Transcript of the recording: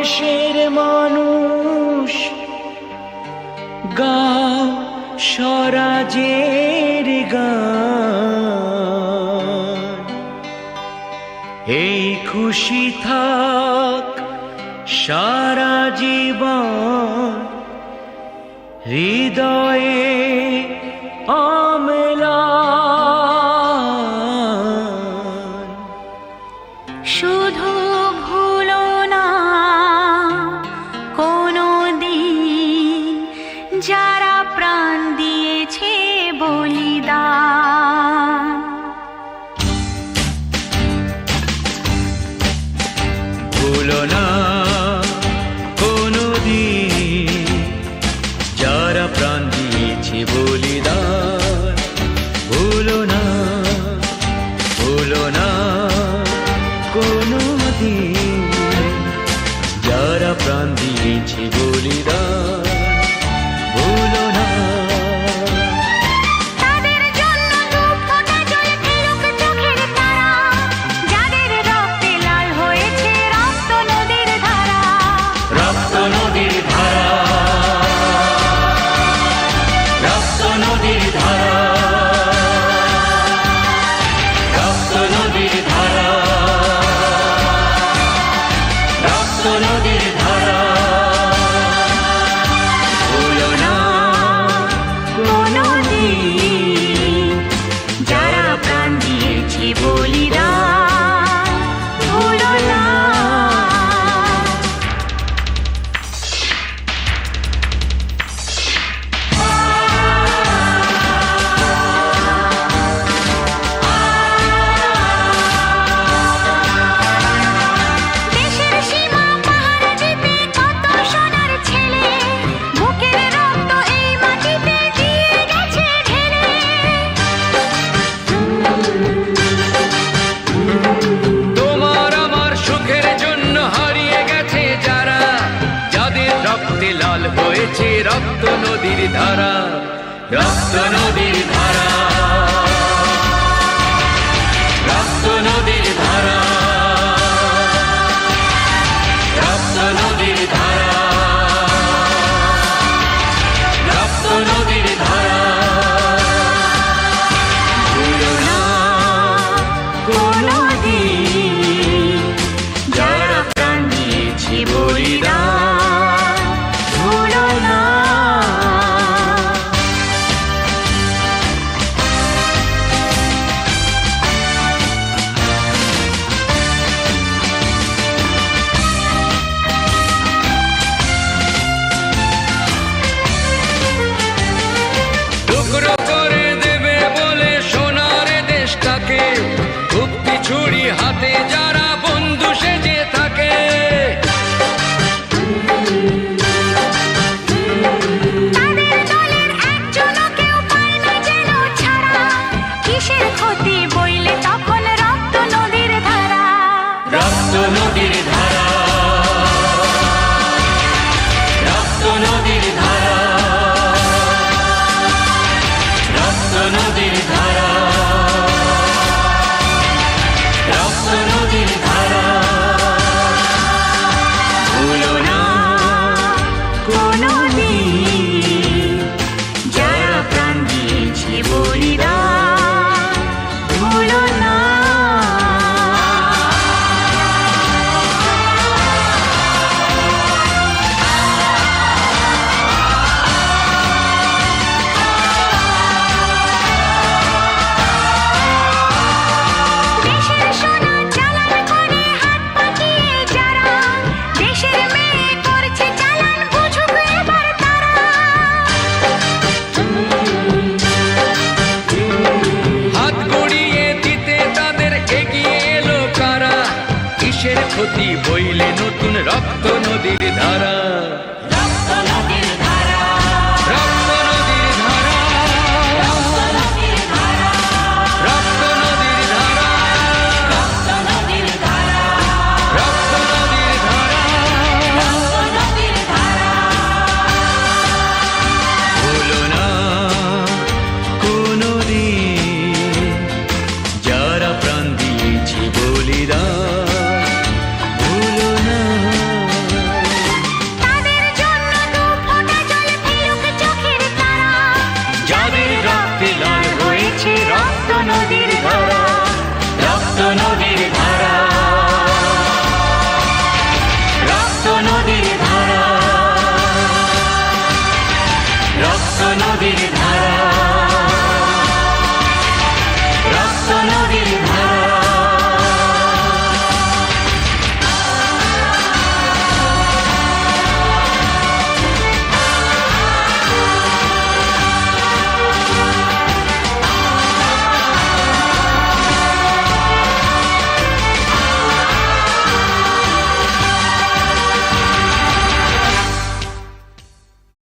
দেশের মানুষ গাও স্বরাজের গান। এই খুশি থাক সারা জীবন হৃদয়ে অম্লান। শুধু ভুলো না কোনো দিন যারা প্রাণ দিয়েছে বলিদান। ভুলো না কোনো দিন যারা প্রাণ দিয়েছে বলিদান। ভুলো না, ভুলো না কোনো দিন যারা প্রাণ দিয়েছে বলিদান। ভুলো না। তাদের জন্য দু ফোঁটা জল ফেলুক চোখের তারা, যাদের রক্তে লাল হয়েছে রক্ত নদীর ধারা। রক্ত নদীর ধারা, রক্ত নদীর ধারা, রক্ত নদীর ধারা, রক্ত নদীর ধারা। ভুলো না কোনো দিন যারা প্রাণ দিয়েছে বলিদান। ভুলো না। দেশের সীমা পাহারা দিতে কত সোনার ছেলে, বুকের রক্ত এই মাটিতে দিয়ে গেছে ঢেলে। তোমার আমার সুখের জন্য হারিয়ে গেছে যারা, যাদের রক্তে লাল হয়েছে রক্ত নদীর ধারা। রক্ত নদীর ধারা, রক্ত নদীর ধারা, রক্ত নদীর ধারা, রক্ত নদীর ধারা। ভুলো না কোনো দিন যারা প্রাণ দিয়েছে বলিদান। ভুলো না। টুকরো করে দেবে বলে সোনার দেশটাকে, মুক্তি ছুরি হাতে যারা বন্ধু সেজে থাকে। তাদের দলের একজনও কেউ পায় না যেন ছাড়া, কিসের ক্ষতি বইলে তখন রক্ত নদীর ধারা। রক্ত নদীর ধারা, রক্ত নদীর ধারা, রক্ত নদীর ধারা, রক্ত নদীর ধারা। ভুলো না কোনো দিন যারা প্রাণ দিয়েছে বলিদান। ভুলো না। দেশের সোনা চালান করে হাত পাকিয়ে যারা, দেশের মেয়ে করছে চালান বুঝুক এবার তারা। হাত গড়িয়ে দিতে তাদের এগিয়ে এলো কারা, কিসের ক্ষতি বইলে নতুন রক্ত নদীর ধারা।